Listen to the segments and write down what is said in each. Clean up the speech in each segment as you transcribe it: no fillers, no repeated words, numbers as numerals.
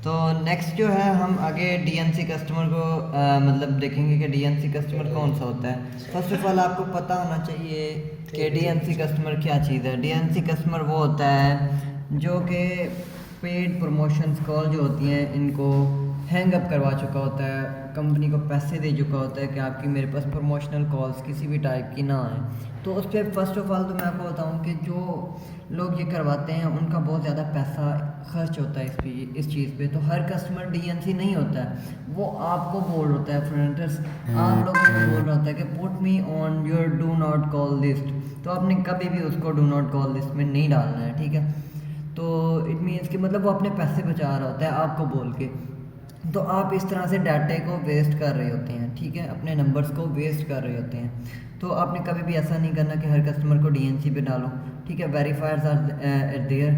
तो नेक्स्ट जो है हम आगे डीएनसी कस्टमर को मतलब देखेंगे कि डीएनसी कस्टमर कौन सा होता है। फर्स्ट ऑफ ऑल आपको पता होना चाहिए कि डीएनसी कस्टमर क्या चीज़ है। डीएनसी कस्टमर वो होता है जो कि पेड प्रमोशंस कॉल जो होती हैं इनको हैंग अप करवा चुका होता है, कंपनी को पैसे दे चुका होता है कि आपकी मेरे पास प्रमोशनल कॉल्स किसी भी टाइप की ना आए। तो उस पर फर्स्ट ऑफ ऑल तो मैं आपको बताऊं कि जो लोग ये करवाते हैं उनका बहुत ज़्यादा पैसा खर्च होता है इस चीज़ पे। तो हर कस्टमर डीएनसी नहीं होता है, वो आपको बोल होता है फ्रेंड्स, आप लोगों को बोल रहा होता है कि put me on your do not call list. तो आपने कभी भी उसको डू नॉट कॉल लिस्ट में नहीं डालना है, ठीक है। तो इट मीन्स कि मतलब वो अपने पैसे बचा रहा होता है आपको बोल के। तो आप इस तरह से डाटे को वेस्ट कर रहे होते हैं, ठीक है, अपने नंबर्स को वेस्ट कर रहे होते हैं। तो आपने कभी भी ऐसा नहीं करना कि हर कस्टमर को डीएनसी पे डालो, ठीक है। वेरीफायर्स आर देयर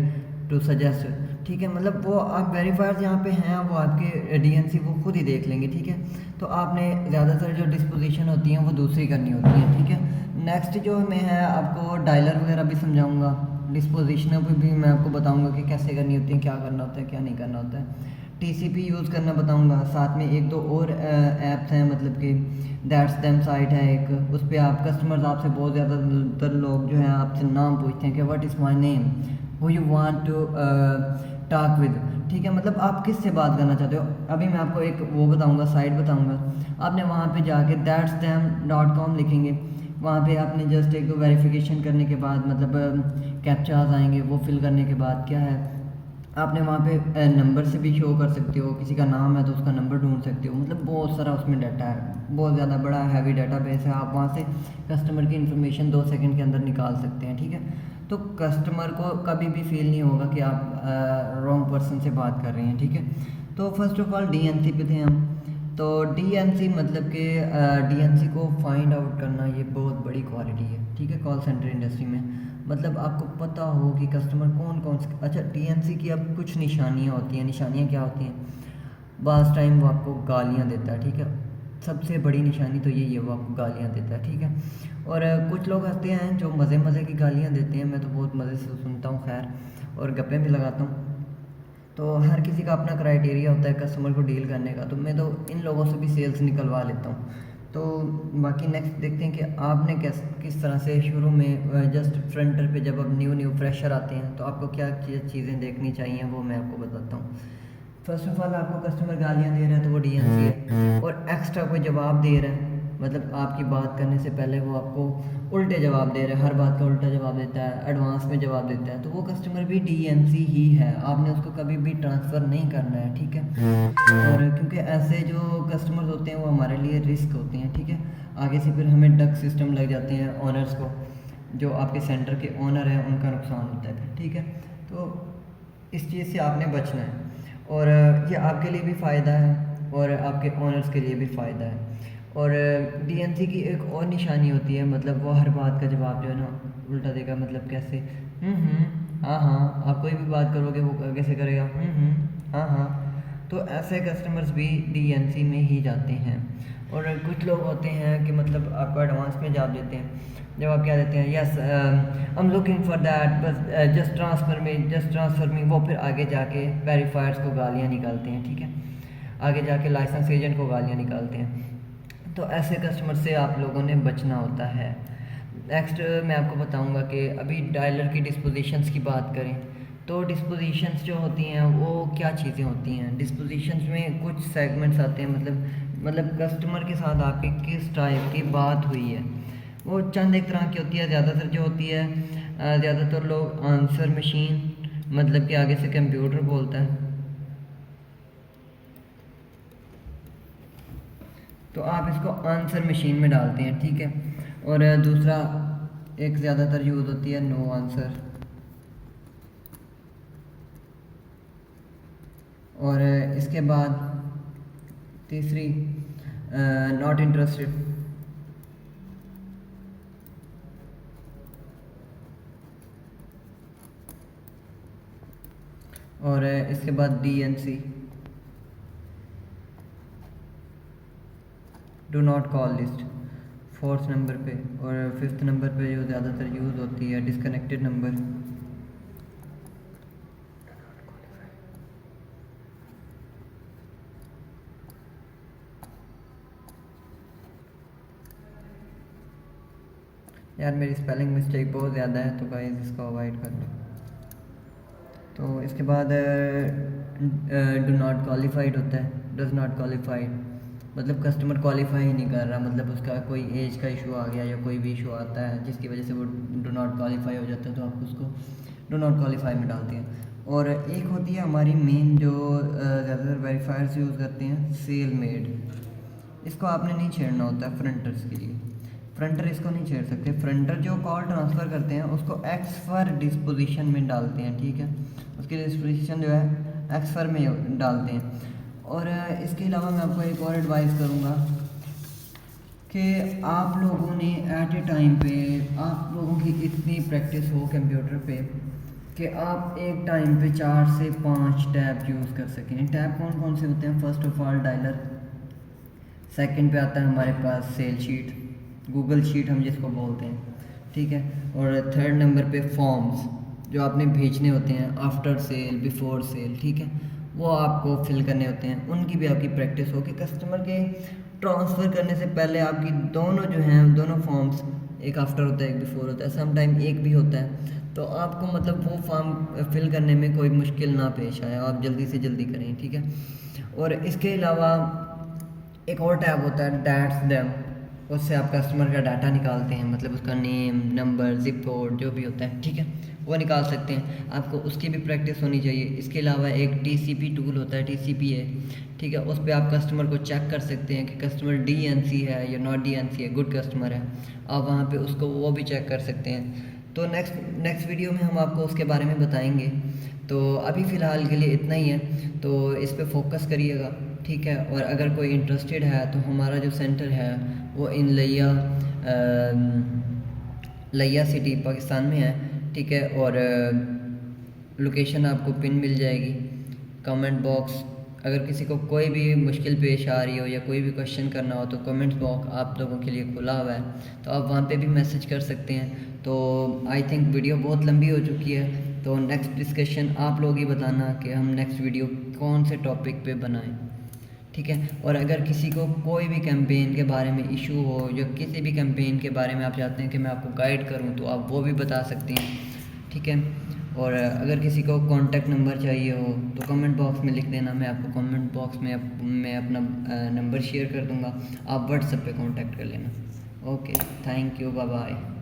टू सजेस्ट, ठीक है, मतलब वो आप वेरीफायर्स यहाँ पे हैं, वो आपके डीएनसी वो खुद ही देख लेंगे, ठीक है। तो आपने ज़्यादातर जो डिस्पोजिशन होती हैं वो दूसरी करनी होती हैं, ठीक है। नेक्स्ट जो मैं है आपको डायलर वगैरह भी समझाऊँगा, डिस्पोजिशनों पे भी मैं आपको बताऊँगा कि कैसे करनी होती है, क्या करना होता है, क्या नहीं करना होता है। टीसीपी यूज़ करना बताऊंगा, साथ में एक दो और ऐप्स हैं, मतलब कि दैट्स देम साइट है एक, उस पर आप कस्टमर्स आपसे बहुत ज़्यादातर लोग जो हैं आपसे नाम पूछते हैं कि what is my name, who you want to talk with, ठीक है, मतलब आप किस से बात करना चाहते हो। अभी मैं आपको एक वो बताऊंगा, साइट बताऊंगा, आपने वहाँ पे जाके दैट्स देम डॉट कॉम लिखेंगे। वहाँ पे आपने जस्ट एक वेरिफिकेशन करने के बाद मतलब कैप्चाज आएंगे, वो फिल करने के बाद क्या है, आपने वहाँ पे नंबर से भी शो कर सकते हो, किसी का नाम है तो उसका नंबर ढूंढ सकते हो, मतलब बहुत सारा उसमें डाटा है, बहुत ज़्यादा बड़ा हैवी डाटा बेस है। आप वहाँ से कस्टमर की इन्फॉर्मेशन 2 सेकंड के अंदर निकाल सकते हैं, ठीक है। तो कस्टमर को कभी भी फील नहीं होगा कि आप रॉन्ग पर्सन से बात कर रहे हैं, ठीक है। तो फर्स्ट ऑफ ऑल डीएनसी पे थे हम। तो डीएनसी मतलब कि डीएनसी को फाइंड आउट करना ये बहुत बड़ी क्वालिटी है, ठीक है, कॉल सेंटर इंडस्ट्री में। मतलब आपको पता हो कि कस्टमर कौन कौन से, अच्छा डीएनसी की अब कुछ निशानियाँ होती हैं। निशानियाँ क्या होती हैं, बास टाइम वो आपको गालियाँ देता है, ठीक है, सबसे बड़ी निशानी तो यही है, वो आपको गालियाँ देता है, ठीक है। और कुछ लोग आते हैं जो मज़े मज़े की गालियाँ देते हैं, मैं तो बहुत मज़े से सुनता हूँ खैर, और गप्पे भी लगाता हूँ। तो हर किसी का अपना क्राइटेरिया होता है कस्टमर को डील करने का, तो मैं तो इन लोगों से भी सेल्स निकलवा लेता हूँ। तो बाकी नेक्स्ट देखते हैं कि आपने किस तरह से शुरू में जस्ट फ्रंटर पे जब अब न्यू फ्रेशर आते हैं तो आपको क्या चीज़ें देखनी चाहिए वो मैं आपको बताता हूँ। फर्स्ट ऑफ ऑल आपको कस्टमर गालियाँ दे रहा है तो वो डीएनसी है, और एक्स्ट्रा कोई जवाब दे रहा है, मतलब आपकी बात करने से पहले वो आपको उल्टे जवाब दे रहा है, हर बात का उल्टा जवाब देता है, एडवांस में जवाब देता है, तो वो कस्टमर भी डीएनसी ही है, आपने उसको कभी भी ट्रांसफ़र नहीं करना है, ठीक है। और क्योंकि ऐसे जो कस्टमर्स होते हैं वो हमारे लिए रिस्क होते हैं, ठीक है। आगे से फिर हमें डक सिस्टम लग जाते हैं, ऑनर्स को, जो आपके सेंटर के ऑनर हैं उनका नुकसान होता है, ठीक है। तो इस चीज़ से आपने बचना है, और ये आपके लिए भी फ़ायदा है और आपके ऑनर्स के लिए भी फ़ायदा है। और डीएनसी की एक और निशानी होती है, मतलब वो हर बात का जवाब जो है ना उल्टा देगा, मतलब कैसे, हाँ हाँ, आप कोई भी बात करोगे वो कैसे करेगा, हाँ हाँ। तो ऐसे कस्टमर्स भी डीएनसी में ही जाते हैं। और कुछ लोग होते हैं कि मतलब आपको एडवांस में जवाब देते हैं, जब आप क्या देते हैं, yes I am looking for that, बस जस्ट ट्रांसफ़र में, जस्ट ट्रांसफ़र में, वो फिर आगे जाके वेरीफायर्स को गालियाँ निकालते हैं, ठीक है, आगे जाके लाइसेंस एजेंट को गालियाँ निकालते हैं। तो ऐसे कस्टमर से आप लोगों ने बचना होता है। नेक्स्ट मैं आपको बताऊंगा कि अभी डायलर की डिस्पोजिशंस की बात करें तो डिस्पोजिशंस जो होती हैं वो क्या चीज़ें होती हैं। डिस्पोजिशंस में कुछ सेगमेंट्स आते हैं, मतलब कस्टमर के साथ आपकी किस टाइप की बात हुई है, वो चंद एक तरह की होती है। ज़्यादातर जो होती है, ज़्यादातर लोग आंसर मशीन, मतलब कि आगे से कंप्यूटर बोलता है, तो आप इसको आंसर मशीन में डालते हैं, ठीक है। और दूसरा एक ज़्यादातर यूज़ होती है नो आंसर, और इसके बाद तीसरी नॉट इंटरेस्टेड, और इसके बाद DNC, do not call list, fourth number पे। और फिफ्थ नंबर पे जो ज़्यादातर यूज़ होती है डिसकनेक्टेड नंबर। यार मेरी स्पेलिंग मिस्टेक बहुत ज़्यादा है, तो गाइस इसको अवॉइड कर लो। तो इसके बाद डू नॉट क्वालिफाइड होता है, डज नॉट क्वालिफाइड, मतलब कस्टमर क्वालिफाई ही नहीं कर रहा, मतलब उसका कोई एज का इशू आ गया या कोई भी इशू आता है जिसकी वजह से वो डू नॉट क्वालिफाई हो जाता है, तो आप उसको डू नॉट क्वालिफाई में डालते हैं। और एक होती है हमारी मेन जो ज़्यादातर वेरीफायर्स यूज़ करते हैं, सेल मेड। इसको आपने नहीं छेड़ना होता है फ्रंटर्स के लिए, फ्रंटर इसको नहीं छेड़ सकते। फ्रंटर जो कॉल ट्रांसफ़र करते हैं उसको एक्स फर डिस्पोजिशन में डालते हैं, ठीक है, उसकी डिस्पोजिशन जो है एक्स फर में डालते हैं। और इसके अलावा मैं आपको एक और एडवाइस करूँगा कि आप लोगों ने एट ए टाइम पे, आप लोगों की इतनी प्रैक्टिस हो कंप्यूटर पे कि आप एक टाइम पे 4 से 5 टैब यूज़ कर सकें। टैब कौन कौन से होते हैं? First of all dialer, second पे आता है हमारे पास सेल शीट, गूगल शीट हम जिसको बोलते हैं, ठीक है, और थर्ड नंबर पे फॉर्म्स जो आपने भेजने होते हैं आफ्टर सेल, बिफोर सेल, ठीक है, वो आपको फिल करने होते हैं। उनकी भी आपकी प्रैक्टिस हो कि कस्टमर के ट्रांसफ़र करने से पहले आपकी दोनों जो हैं, दोनों फॉर्म्स, एक आफ्टर होता है एक बिफोर होता है, सम टाइम एक भी होता है, तो आपको मतलब वो फॉर्म फिल करने में कोई मुश्किल ना पेश आए, आप जल्दी से जल्दी करें, ठीक है। और इसके अलावा एक और टैब होता है डैट्स दैम, उससे आप कस्टमर का डाटा निकालते हैं, मतलब उसका नेम, नंबर, जिप कोड जो भी होता है, ठीक है, वो निकाल सकते हैं। आपको उसकी भी प्रैक्टिस होनी चाहिए। इसके अलावा एक TCP टूल होता है, TCPA, ठीक है, उस पर आप कस्टमर को चेक कर सकते हैं कि कस्टमर DNC है या नॉट DNC है, गुड कस्टमर है, आप वहाँ पे उसको वो भी चेक कर सकते हैं। तो नेक्स्ट वीडियो में हम आपको उसके बारे में बताएंगे। तो अभी फ़िलहाल के लिए इतना ही है, तो इस पे फोकस करिएगा, ठीक है। और अगर कोई इंटरेस्टेड है तो हमारा जो सेंटर है वो इन लिया सिटी पाकिस्तान में है, ठीक है, और लोकेशन आपको पिन मिल जाएगी। कमेंट बॉक्स, अगर किसी को कोई भी मुश्किल पेश आ रही हो या कोई भी क्वेश्चन करना हो तो कमेंट बॉक्स आप लोगों के लिए खुला हुआ है, तो आप वहाँ पे भी मैसेज कर सकते हैं। तो आई थिंक वीडियो बहुत लंबी हो चुकी है, तो नेक्स्ट डिस्कशन आप लोग ही बताना कि हम नेक्स्ट वीडियो कौन से टॉपिक पे बनाएं, ठीक है। और अगर किसी को कोई भी कैंपेन के बारे में इशू हो या किसी भी कैंपेन के बारे में आप चाहते हैं कि मैं आपको गाइड करूं, तो आप वो भी बता सकते हैं, ठीक है। और अगर किसी को कॉन्टैक्ट नंबर चाहिए हो तो कमेंट बॉक्स में लिख देना, मैं आपको कमेंट बॉक्स में मैं अपना नंबर शेयर कर दूंगा, आप व्हाट्सएप पे कांटेक्ट कर लेना। Okay, thank you, bye bye.